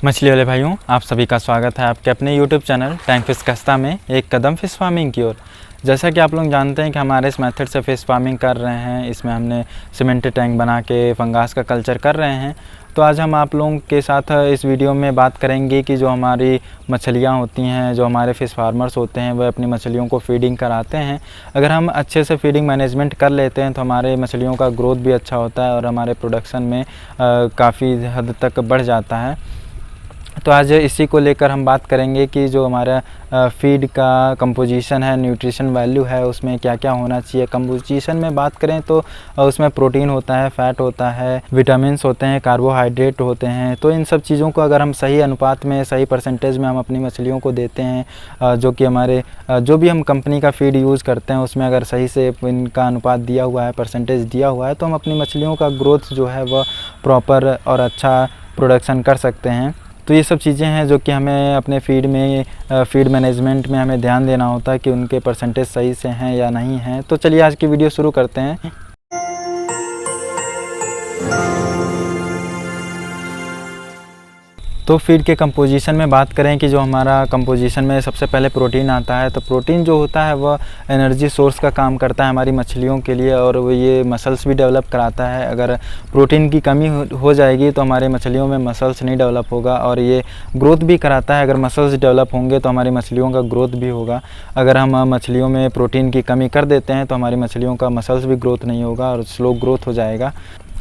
मछली वाले भाइयों, आप सभी का स्वागत है आपके अपने YouTube चैनल टैंक फिश कस्ता में एक कदम फिश फार्मिंग की ओर। जैसा कि आप लोग जानते हैं कि हमारे इस मेथड से फिश फार्मिंग कर रहे हैं, इसमें हमने सीमेंटेड टैंक बना के फंगास का कल्चर कर रहे हैं। तो आज हम आप लोगों के साथ इस वीडियो में बात करेंगे कि जो हमारी मछलियाँ होती हैं, जो हमारे फिश फार्मर्स होते हैं, वह अपनी मछलियों को फीडिंग कराते हैं। अगर हम अच्छे से फीडिंग मैनेजमेंट कर लेते हैं तो हमारे मछलियों का ग्रोथ भी अच्छा होता है और हमारे प्रोडक्शन में काफ़ी हद तक बढ़ जाता है। तो आज इसी को लेकर हम बात करेंगे कि जो हमारा फीड का कंपोजिशन है, न्यूट्रिशन वैल्यू है, उसमें क्या क्या होना चाहिए। कंपोजिशन में बात करें तो उसमें प्रोटीन होता है, फैट होता है, विटामिन्स होते हैं, कार्बोहाइड्रेट होते हैं। तो इन सब चीज़ों को अगर हम सही अनुपात में, सही परसेंटेज में हम अपनी मछलियों को देते हैं, जो कि हमारे जो भी हम कंपनी का फीड यूज़ करते हैं उसमें अगर सही से इनका अनुपात दिया हुआ है, परसेंटेज दिया हुआ है, तो हम अपनी मछलियों का ग्रोथ जो है वह प्रॉपर और अच्छा प्रोडक्शन कर सकते हैं। तो ये सब चीज़ें हैं जो कि हमें अपने फीड मैनेजमेंट में हमें ध्यान देना होता है कि उनके परसेंटेज सही से हैं या नहीं हैं। तो चलिए आज की वीडियो शुरू करते हैं। तो फीड के कंपोजिशन में बात करें कि जो हमारा कंपोजिशन में सबसे पहले प्रोटीन आता है। तो प्रोटीन जो होता है वह एनर्जी सोर्स का काम करता है हमारी मछलियों के लिए और वो ये मसल्स भी डेवलप कराता है। अगर प्रोटीन की कमी हो जाएगी तो हमारे मछलियों में मसल्स नहीं डेवलप होगा और ये ग्रोथ भी कराता है। अगर मसल्स डेवलप होंगे तो हमारी मछलियों का ग्रोथ भी होगा। अगर हम मछलियों में प्रोटीन की कमी कर देते हैं तो हमारी मछलियों का मसल्स भी ग्रोथ नहीं होगा और स्लो ग्रोथ हो जाएगा।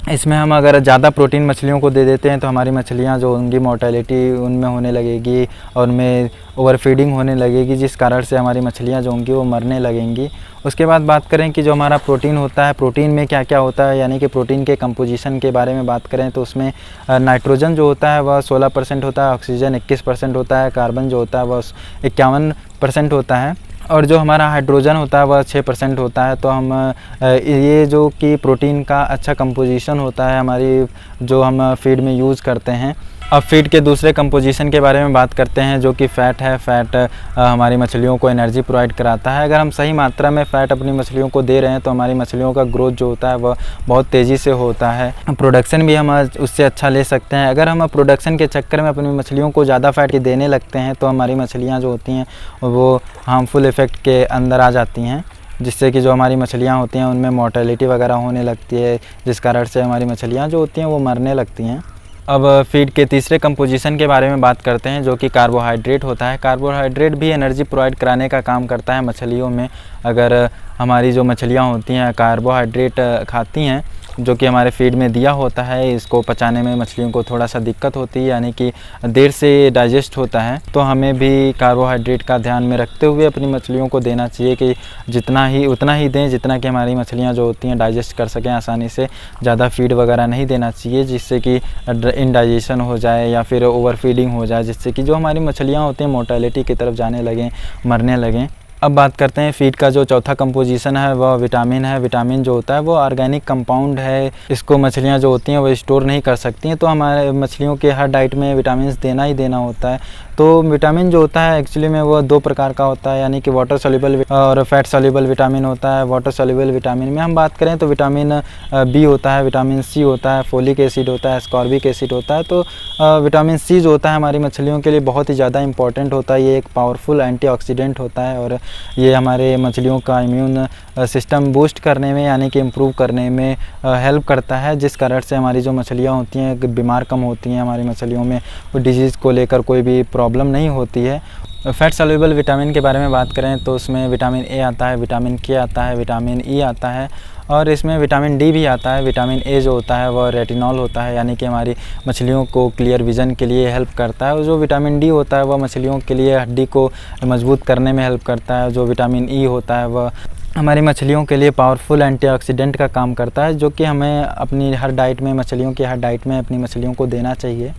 इसमें हम अगर ज़्यादा प्रोटीन मछलियों को दे देते हैं तो हमारी मछलियाँ जो होंगी, मोर्टेलिटी उनमें होने लगेगी और उनमें ओवरफीडिंग होने लगेगी, जिस कारण से हमारी मछलियाँ जो होंगी वो मरने लगेंगी। उसके बाद बात करें कि जो हमारा प्रोटीन होता है, प्रोटीन में क्या क्या होता है, यानी कि प्रोटीन के कंपोजिशन के बारे में बात करें तो उसमें नाइट्रोजन जो होता है वह 16% होता है, ऑक्सीजन 21% होता है, कार्बन जो होता है वह 51% होता है और जो हमारा हाइड्रोजन होता है वह 6% होता है। तो हम ये जो कि प्रोटीन का अच्छा कंपोजिशन होता है हमारी जो हम फीड में यूज़ करते हैं। अब फीड के दूसरे कंपोजिशन के बारे में बात करते हैं जो कि फ़ैट है। फ़ैट हमारी मछलियों को एनर्जी प्रोवाइड कराता है। अगर हम सही मात्रा में फ़ैट अपनी मछलियों को दे रहे हैं तो हमारी मछलियों का ग्रोथ जो होता है वह बहुत तेज़ी से होता है, प्रोडक्शन भी हम उससे अच्छा ले सकते हैं। अगर हम प्रोडक्शन के चक्कर में अपनी मछलियों को ज़्यादा फ़ैट की देने लगते हैं तो हमारी मछलियाँ जो होती हैं वो हार्मफुल इफ़ेक्ट के अंदर आ जाती हैं, जिससे कि जो हमारी मछलियाँ होती हैं उनमें मोर्टेलिटी वगैरह होने लगती है, जिस कारण से हमारी मछलियाँ जो होती हैं वो मरने लगती हैं। अब फीड के तीसरे कंपोजिशन के बारे में बात करते हैं जो कि कार्बोहाइड्रेट होता है। कार्बोहाइड्रेट भी एनर्जी प्रोवाइड कराने का काम करता है मछलियों में। अगर हमारी जो मछलियाँ होती हैं कार्बोहाइड्रेट खाती हैं जो कि हमारे फीड में दिया होता है, इसको पचाने में मछलियों को थोड़ा सा दिक्कत होती है, यानी कि देर से डाइजेस्ट होता है। तो हमें भी कार्बोहाइड्रेट का ध्यान में रखते हुए अपनी मछलियों को देना चाहिए कि उतना ही दें जितना कि हमारी मछलियां जो होती हैं डाइजेस्ट कर सकें आसानी से। ज़्यादा फीड वगैरह नहीं देना चाहिए जिससे कि इनडाइजेशन हो जाए या फिर ओवर फीडिंग हो जाए, जिससे कि जो हमारी मछलियाँ होती हैं मोर्टेलिटी की तरफ जाने लगें, मरने लगें। अब बात करते हैं फीड का जो चौथा कंपोजिशन है वह विटामिन है। विटामिन जो होता है वो ऑर्गेनिक कंपाउंड है, इसको मछलियां जो होती हैं वो स्टोर नहीं कर सकती हैं। तो हमारे मछलियों के हर डाइट में विटामिन देना ही देना होता है। तो विटामिन जो होता है एक्चुअली में वो दो प्रकार का होता है, यानी कि वाटर सॉल्युबल और फैट सॉल्युबल विटामिन होता है। वाटर सॉल्युबल विटामिन में हम बात करें तो विटामिन बी होता है, विटामिन सी होता है, फोलिक एसिड होता है, एस्कॉर्बिक एसिड होता है। तो विटामिन सी जो होता है हमारी मछलियों के लिए बहुत ही ज़्यादा इंपॉर्टेंट होता है। ये एक पावरफुल एंटीऑक्सीडेंट होता है और ये हमारे मछलियों का इम्यून सिस्टम बूस्ट करने में, यानी कि इम्प्रूव करने में हेल्प करता है, जिस कारण से हमारी जो मछलियाँ होती हैं बीमार कम होती हैं। हमारी मछलियों में डिजीज़ को लेकर कोई भी प्रॉब्लम नहीं होती है। फैट सॉल्युबल विटामिन के बारे में बात करें तो उसमें विटामिन ए आता है, विटामिन के आता है, विटामिन ई आता है और इसमें विटामिन डी भी आता है। विटामिन ए जो होता है वह रेटिनॉल होता है, यानी कि हमारी मछलियों को क्लियर विज़न के लिए हेल्प करता है। और जो विटामिन डी होता है वह मछलियों के लिए हड्डी को मजबूत करने में हेल्प करता है। जो विटामिन ई होता है वह हमारी मछलियों के लिए पावरफुल एंटीऑक्सीडेंट का काम करता है, जो कि हमें अपनी हर डाइट में, मछलियों की हर डाइट में अपनी मछलियों को देना चाहिए।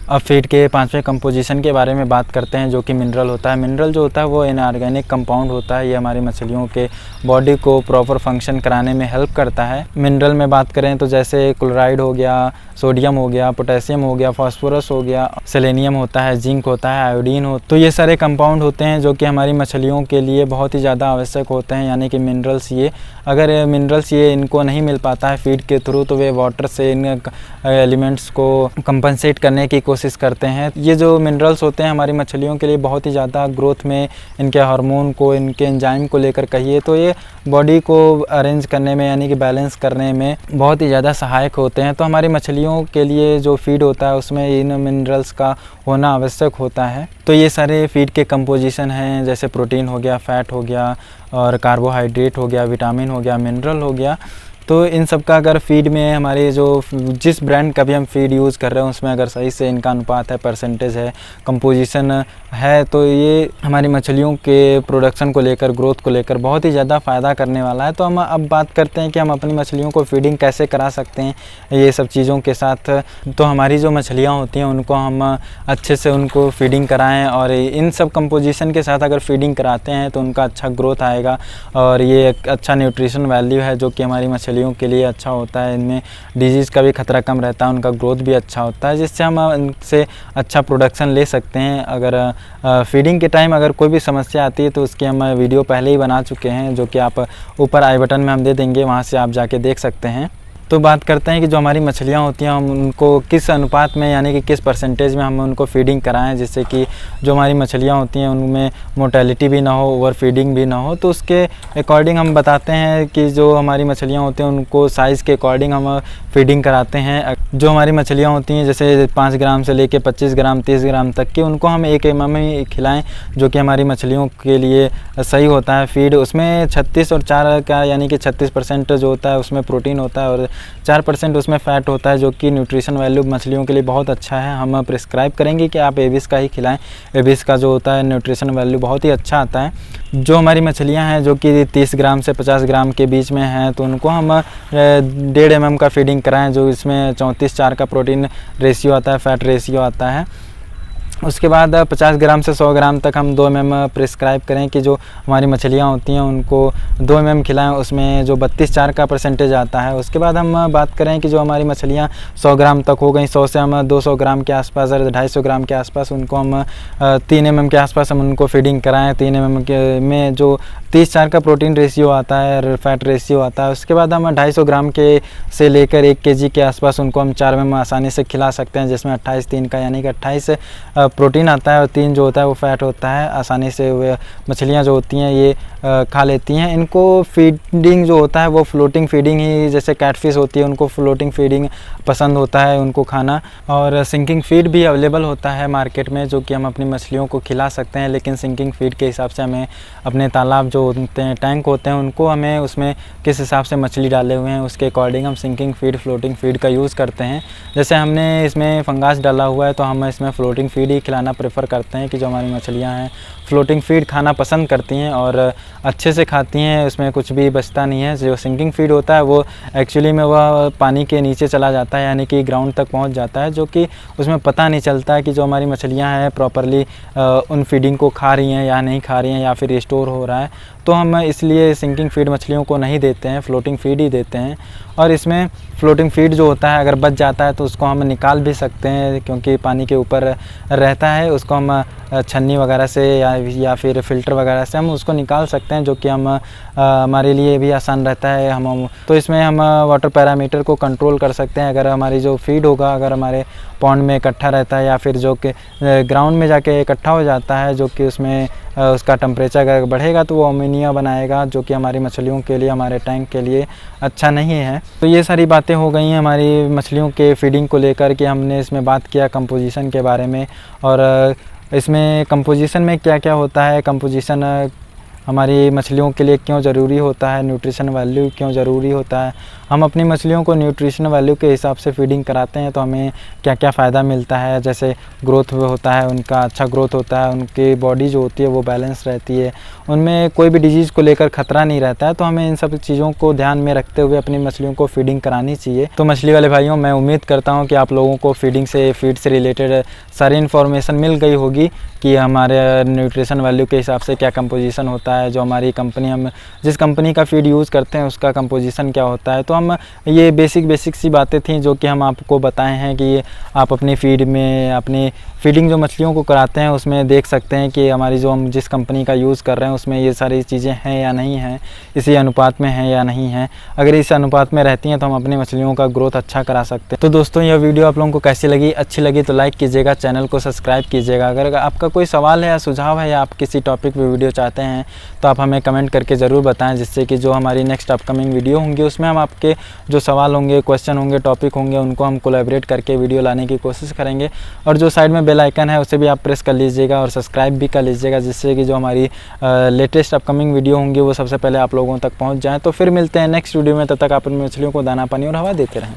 अब फीड के पांचवें कंपोजिशन के बारे में बात करते हैं जो कि मिनरल होता है। मिनरल जो होता है वो इनऑर्गेनिक कंपाउंड होता है। ये हमारी मछलियों के बॉडी को प्रॉपर फंक्शन कराने में हेल्प करता है। मिनरल में बात करें तो जैसे क्लोराइड हो गया, सोडियम हो गया, पोटेशियम हो गया, फास्फोरस हो गया, सेलेनियम होता है, जिंक होता है, आयोडीन हो, तो ये सारे कंपाउंड होते हैं जो कि हमारी मछलियों के लिए बहुत ही ज़्यादा आवश्यक होते हैं, यानी कि मिनरल्स। ये अगर मिनरल्स इनको नहीं मिल पाता है फीड के थ्रू तो वे वाटर से इन एलिमेंट्स को कंपनसेट करने की कोशिश कोशिश करते हैं। ये जो मिनरल्स होते हैं हमारी मछलियों के लिए बहुत ही ज़्यादा ग्रोथ में, इनके हार्मोन को, इनके एंजाइम को लेकर कहिए तो ये बॉडी को अरेंज करने में यानी कि बैलेंस करने में बहुत ही ज़्यादा सहायक होते हैं। तो हमारी मछलियों के लिए जो फीड होता है उसमें इन मिनरल्स का होना आवश्यक होता है। तो ये सारे फीड के कंपोजिशन हैं, जैसे प्रोटीन हो गया, फैट हो गया और कार्बोहाइड्रेट हो गया, विटामिन हो गया, मिनरल हो गया। तो इन सब का अगर फीड में हमारे जो जिस ब्रांड का भी हम फीड यूज़ कर रहे हैं उसमें अगर सही से इनका अनुपात है, परसेंटेज है, कंपोजिशन है, तो ये हमारी मछलियों के प्रोडक्शन को लेकर, ग्रोथ को लेकर बहुत ही ज़्यादा फ़ायदा करने वाला है। तो हम अब बात करते हैं कि हम अपनी मछलियों को फीडिंग कैसे करा सकते हैं ये सब चीज़ों के साथ। तो हमारी जो मछलियाँ होती हैं उनको हम अच्छे से उनको फीडिंग कराएँ और इन सब कंपोजिशन के साथ अगर फीडिंग कराते हैं तो उनका अच्छा ग्रोथ आएगा और ये एक अच्छा न्यूट्रिशन वैल्यू है जो कि हमारी मछलियों के लिए अच्छा होता है। इनमें डिजीज़ का भी खतरा कम रहता है, उनका ग्रोथ भी अच्छा होता है, जिससे हम इनसे अच्छा प्रोडक्शन ले सकते हैं। अगर फीडिंग के टाइम अगर कोई भी समस्या आती है तो उसकी हम वीडियो पहले ही बना चुके हैं, जो कि आप ऊपर आई बटन में हम दे देंगे, वहाँ से आप जाके देख सकते हैं। तो बात करते हैं कि जो हमारी मछलियाँ होती हैं हम उनको किस अनुपात में यानी कि किस परसेंटेज में हम उनको फीडिंग कराएं, जिससे कि जो हमारी मछलियाँ होती हैं उनमें मोर्टेलिटी भी ना हो, ओवर फीडिंग भी ना हो। तो उसके अकॉर्डिंग हम बताते हैं कि जो हमारी मछलियाँ होती हैं उनको साइज़ के अकॉर्डिंग हम फीडिंग कराते हैं। जो हमारी मछलियाँ होती हैं जैसे 5 ग्राम से लेके 25 ग्राम 30 ग्राम तक की, उनको हम 1 mm ही खिलाएँ, जो कि हमारी मछलियों के लिए सही होता है फीड। उसमें 36 और 4 का यानी कि 36% जो होता है उसमें प्रोटीन होता है और 4% उसमें फ़ैट होता है, जो कि न्यूट्रिशन वैल्यू मछलियों के लिए बहुत अच्छा है। हम प्रिस्क्राइब करेंगे कि आप एबिस का ही खिलाएं। एबिस का जो होता है न्यूट्रिशन वैल्यू बहुत ही अच्छा आता है। जो हमारी मछलियां हैं जो कि 30 ग्राम से 50 ग्राम के बीच में हैं तो उनको हम 1.5 mm का फीडिंग कराएं, जो इसमें 34:4 का प्रोटीन रेशियो आता है, फैट रेशियो आता है। उसके बाद 50 ग्राम से 100 ग्राम तक हम 2 mm प्रिस्क्राइब करें कि जो हमारी मछलियाँ होती हैं उनको 2 mm खिलाएं, उसमें जो 32:4 का परसेंटेज आता है। उसके बाद हम बात करें कि जो हमारी मछलियाँ 100 ग्राम तक हो गई, 100 से हम 200 ग्राम के आसपास और 250 ग्राम के आसपास उनको हम 3 mm के आसपास हम उनको फीडिंग कराएँ। 3 mm के में जो 30:4 का प्रोटीन रेशियो आता है और फैट रेशियो आता है। उसके बाद हम 250 ग्राम के से लेकर 1 kg के आसपास उनको हम 4 mm आसानी से खिला सकते हैं, जिसमें 28-3 का यानी कि 28 प्रोटीन आता है और 3 जो होता है वो फैट होता है। आसानी से वे मछलियाँ जो होती हैं ये खा लेती हैं। इनको फीडिंग जो होता है वो फ्लोटिंग फीडिंग ही, जैसे कैटफिश होती है उनको फ्लोटिंग फीडिंग पसंद होता है उनको खाना, और सिंकिंग फीड भी अवेलेबल होता है मार्केट में जो कि हम अपनी मछलियों को खिला सकते हैं। लेकिन सिंकिंग फीड के हिसाब से हमें अपने तालाब जो होते हैं, टैंक होते हैं, उनको हमें उसमें किस हिसाब से मछली डाले हुए हैं उसके अकॉर्डिंग हम सिंकिंग फीड, फ्लोटिंग फीड का यूज़ करते हैं। जैसे हमने इसमें फंगास डाला हुआ है तो हम इसमें फ्लोटिंग फीड ही खिलाना प्रेफर करते हैं कि जो हमारी मछलियाँ हैं फ्लोटिंग फीड खाना पसंद करती हैं और अच्छे से खाती हैं, उसमें कुछ भी बचता नहीं है। जो सिंकिंग फीड होता है वो एक्चुअली में वह पानी के नीचे चला जाता है यानी कि ग्राउंड तक पहुंच जाता है, जो कि उसमें पता नहीं चलता है कि जो हमारी मछलियां हैं प्रॉपरली उन फीडिंग को खा रही हैं या नहीं खा रही हैं या फिर स्टोर हो रहा है। तो हम इसलिए सिंकिंग फीड मछलियों को नहीं देते हैं, फ्लोटिंग फीड ही देते हैं। और इसमें फ्लोटिंग फीड जो होता है अगर बच जाता है तो उसको हम निकाल भी सकते हैं, क्योंकि पानी के ऊपर रहता है। उसको हम छन्नी वगैरह से या फिर फ़िल्टर वगैरह से हम उसको निकाल सकते हैं, जो कि हम हमारे लिए भी आसान रहता है। हम तो इसमें हम वाटर पैरामीटर को कंट्रोल कर सकते हैं। अगर हमारी जो फीड होगा अगर हमारे पॉन्ड में इकट्ठा रहता है या फिर जो कि ग्राउंड में जाके इकट्ठा हो जाता है, जो कि उसमें उसका टेम्परेचर अगर बढ़ेगा तो वो अमोनिया बनाएगा, जो कि हमारी मछलियों के लिए, हमारे टैंक के लिए अच्छा नहीं है। तो ये सारी बातें हो गई हैं हमारी मछलियों के फीडिंग को लेकर कि हमने इसमें बात किया कंपोजिशन के बारे में, और इसमें कंपोजिशन में क्या क्या होता है, कंपोजिशन हमारी मछलियों के लिए क्यों ज़रूरी होता है, न्यूट्रिशन वैल्यू क्यों ज़रूरी होता है। हम अपनी मछलियों को न्यूट्रिशन वैल्यू के हिसाब से फीडिंग कराते हैं तो हमें क्या क्या फ़ायदा मिलता है। जैसे ग्रोथ होता है, उनका अच्छा ग्रोथ होता है, उनकी बॉडी जो होती है वो बैलेंस रहती है, उनमें कोई भी डिजीज़ को लेकर ख़तरा नहीं रहता है। तो हमें इन सब चीज़ों को ध्यान में रखते हुए अपनी मछलियों को फीडिंग करानी चाहिए। तो मछली वाले भाइयों, मैं उम्मीद करता हूँ कि आप लोगों को फीड से रिलेटेड सारी इन्फॉर्मेशन मिल गई होगी कि हमारे न्यूट्रिशन वैल्यू के हिसाब से क्या कंपोजिशन होता है, जो हमारी कंपनी, हम जिस कंपनी का फीड यूज़ करते हैं उसका कंपोजिशन क्या होता है। तो हम ये बेसिक सी बातें थी जो कि हम आपको बताए हैं कि आप अपनी फीड में अपनी फीडिंग जो मछलियों को कराते हैं उसमें देख सकते हैं कि हमारी जो हम जिस कंपनी का यूज़ कर रहे हैं उसमें ये सारी चीज़ें हैं या नहीं हैं, इसी अनुपात में हैं या नहीं हैं। अगर इस अनुपात में रहती हैं तो हम अपनी मछलियों का ग्रोथ अच्छा करा सकते हैं। तो दोस्तों यह वीडियो आप लोगों को कैसी लगी, अच्छी लगी तो लाइक कीजिएगा, चैनल को सब्सक्राइब कीजिएगा। अगर आपका कोई सवाल है या सुझाव है या आप किसी टॉपिक पर वीडियो चाहते हैं तो आप हमें कमेंट करके ज़रूर बताएँ, जिससे कि जो हमारी नेक्स्ट अपकमिंग वीडियो होंगी उसमें हम आपके जो सवाल होंगे, क्वेश्चन होंगे, टॉपिक होंगे, उनको हम कोलैबोरेट करके वीडियो लाने की कोशिश करेंगे। और जो साइड में बेल आइकन है उसे भी आप प्रेस कर लीजिएगा और सब्सक्राइब भी कर लीजिएगा, जिससे कि जो हमारी लेटेस्ट अपकमिंग वीडियो होंगी वो सबसे पहले आप लोगों तक पहुंच जाएं। तो फिर मिलते हैं नेक्स्ट वीडियो में, तब तक आप अपनी मछलियों को दाना पानी और हवा देते रहें।